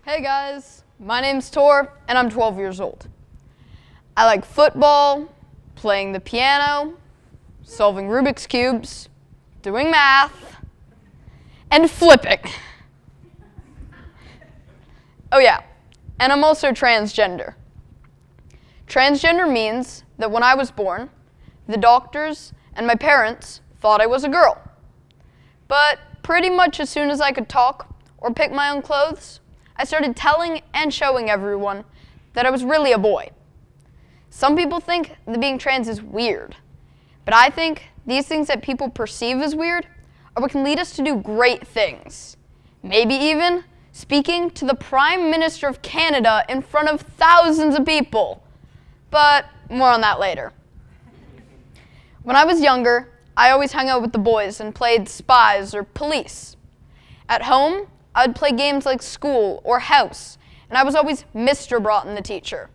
Hey guys, my name's Tor and I'm 12 years old. I like football, playing the piano, solving Rubik's cubes, doing math, and flipping. Oh yeah, and I'm also transgender. Transgender means that when I was born, the doctors and my parents thought I was a girl. But pretty much as soon as I could talk or pick my own clothes, I started telling and showing everyone that I was really a boy. Some people think that being trans is weird, but I think these things that people perceive as weird are what can lead us to do great things. Maybe even speaking to the Prime Minister of Canada in front of thousands of people. But more on that later. When I was younger, I always hung out with the boys and played spies or police. At home, I would play games like school or house, and I was always Mr. Broughton the teacher,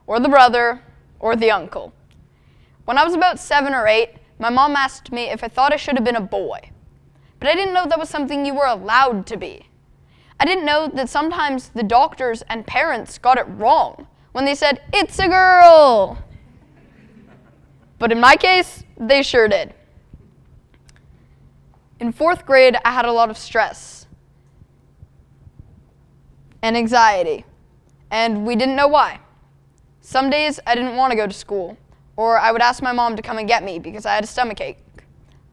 or the brother, or the uncle. When I was about 7 or 8, my mom asked me if I thought I should have been a boy. But I didn't know that was something you were allowed to be. I didn't know that sometimes the doctors and parents got it wrong when they said, "It's a girl." But in my case, they sure did. In 4th grade, I had a lot of stress and anxiety, and we didn't know why. Some days I didn't want to go to school, or I would ask my mom to come and get me because I had a stomachache.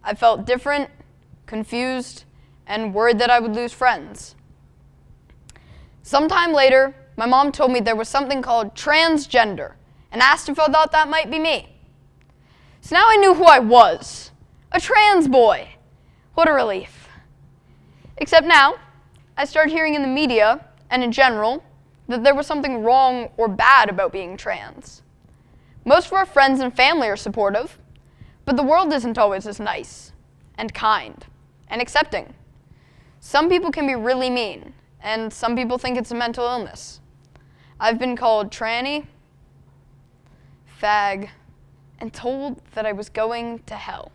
I felt different, confused, and worried that I would lose friends. Sometime later, my mom told me there was something called transgender and asked if I thought that might be me. So now I knew who I was, a trans boy. What a relief. Except now, I started hearing in the media, and in general, that there was something wrong or bad about being trans. Most of our friends and family are supportive, but the world isn't always as nice, and kind, and accepting. Some people can be really mean, and some people think it's a mental illness. I've been called tranny, fag, and told that I was going to hell.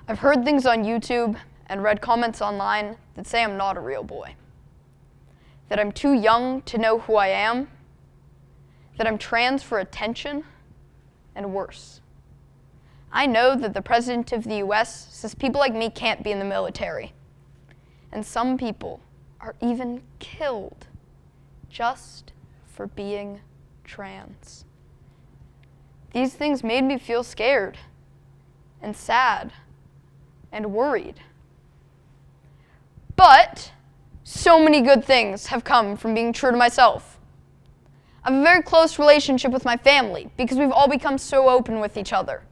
I've heard things on YouTube and read comments online that say I'm not a real boy, that I'm too young to know who I am, that I'm trans for attention, and worse. I know that the President of the US says people like me can't be in the military, and some people are even killed just for being trans. These things made me feel scared and sad and worried. But so many good things have come from being true to myself. I have a very close relationship with my family because we've all become so open with each other.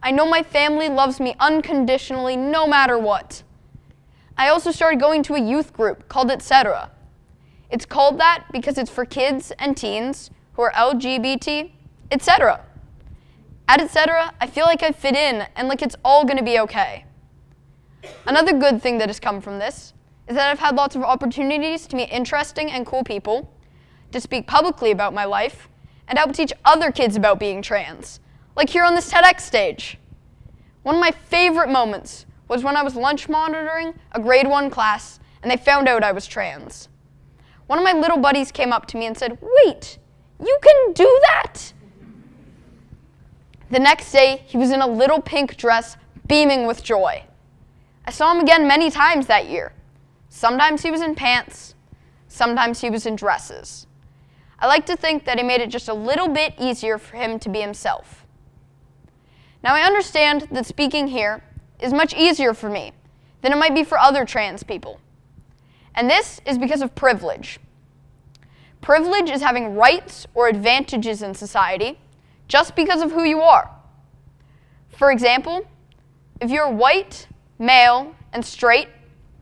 I know my family loves me unconditionally no matter what. I also started going to a youth group called Etc. It's called that because it's for kids and teens who are LGBT, etc. At Etc., I feel like I fit in and like it's all going to be okay. Another good thing that has come from this is that I've had lots of opportunities to meet interesting and cool people, to speak publicly about my life, and help teach other kids about being trans, like here on this TEDx stage. One of my favorite moments was when I was lunch monitoring a grade 1 class and they found out I was trans. One of my little buddies came up to me and said, "Wait, you can do that?" The next day, he was in a little pink dress, beaming with joy. I saw him again many times that year. Sometimes he was in pants, sometimes he was in dresses. I like to think that it made it just a little bit easier for him to be himself. Now I understand that speaking here is much easier for me than it might be for other trans people. And this is because of privilege. Privilege is having rights or advantages in society just because of who you are. For example, if you're white, male, and straight,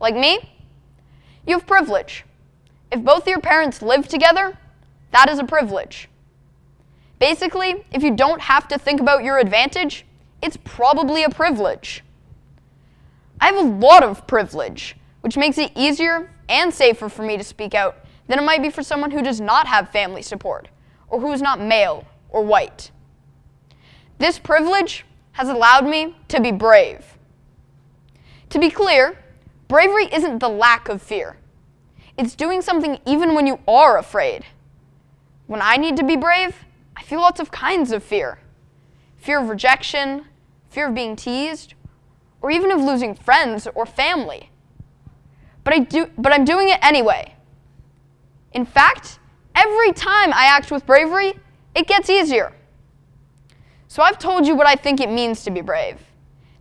like me, you have privilege. If both your parents live together, that is a privilege. Basically, if you don't have to think about your advantage, it's probably a privilege. I have a lot of privilege, which makes it easier and safer for me to speak out than it might be for someone who does not have family support, or who is not male or white. This privilege has allowed me to be brave. To be clear, bravery isn't the lack of fear. It's doing something even when you are afraid. When I need to be brave, I feel lots of kinds of fear. Fear of rejection, fear of being teased, or even of losing friends or family. But I'm doing it anyway. In fact, every time I act with bravery, it gets easier. So I've told you what I think it means to be brave.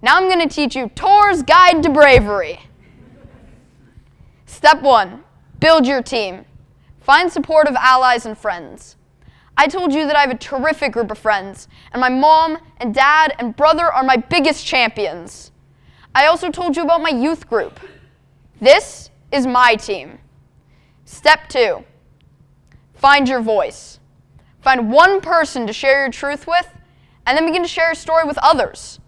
Now I'm going to teach you Tor's Guide to Bravery. Step 1, build your team. Find supportive allies and friends. I told you that I have a terrific group of friends, and my mom and dad and brother are my biggest champions. I also told you about my youth group. This is my team. Step 2, find your voice. Find one person to share your truth with, and then begin to share your story with others.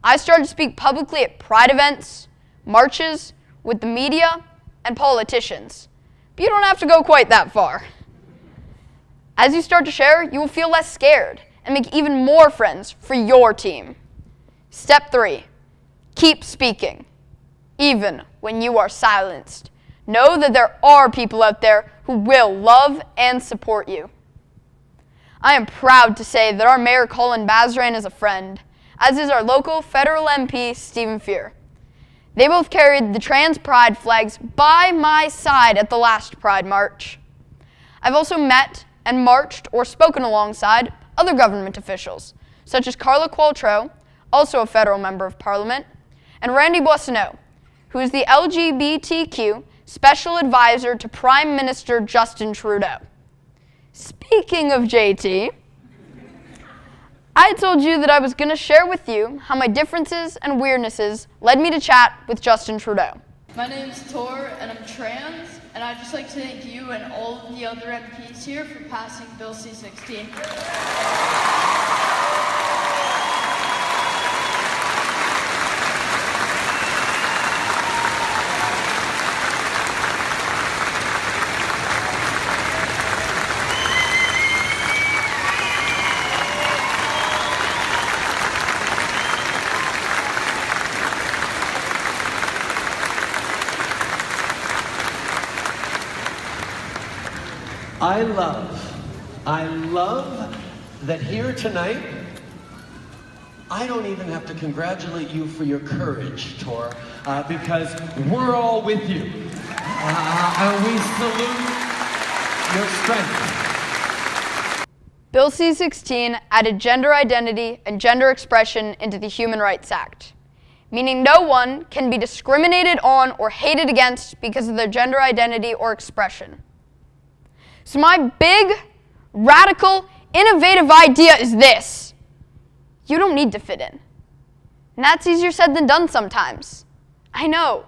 I started to speak publicly at pride events, marches, with the media, and politicians. But you don't have to go quite that far. As you start to share, you will feel less scared and make even more friends for your team. Step 3, keep speaking, even when you are silenced. Know that there are people out there who will love and support you. I am proud to say that our Mayor Colin Bazran is a friend, as is our local federal MP, Stephen Fear. They both carried the trans pride flags by my side at the last Pride March. I've also met and marched or spoken alongside other government officials, such as Carla Qualtrough, also a federal member of parliament, and Randy Boissonnault, who is the LGBTQ Special Advisor to Prime Minister Justin Trudeau. Speaking of JT, I told you that I was going to share with you how my differences and weirdnesses led me to chat with Justin Trudeau. My name is Tor, and I'm trans, and I'd just like to thank you and all of the other MPs here for passing Bill C-16. I love that here tonight, I don't even have to congratulate you for your courage, Tor, because we're all with you. And we salute your strength. Bill C-16 added gender identity and gender expression into the Human Rights Act, meaning no one can be discriminated on or hated against because of their gender identity or expression. So my big, radical, innovative idea is this. You don't need to fit in. And that's easier said than done sometimes. I know.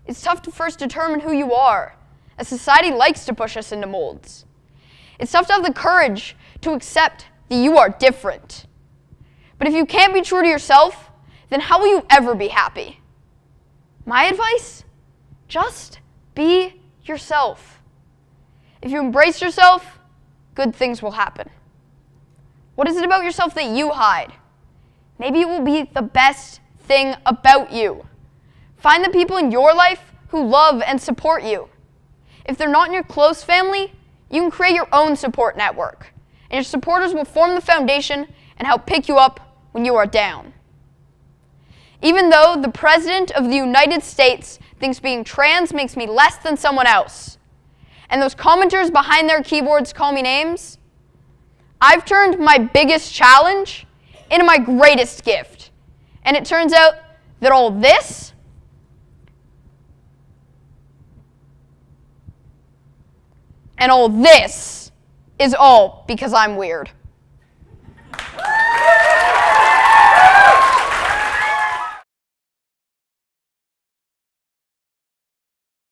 It's tough to first determine who you are, as society likes to push us into molds. It's tough to have the courage to accept that you are different. But if you can't be true to yourself, then how will you ever be happy? My advice? Just be yourself. If you embrace yourself, good things will happen. What is it about yourself that you hide? Maybe it will be the best thing about you. Find the people in your life who love and support you. If they're not in your close family, you can create your own support network, and your supporters will form the foundation and help pick you up when you are down. Even though the President of the United States thinks being trans makes me less than someone else, and those commenters behind their keyboards call me names, I've turned my biggest challenge into my greatest gift. And it turns out that all this is all because I'm weird.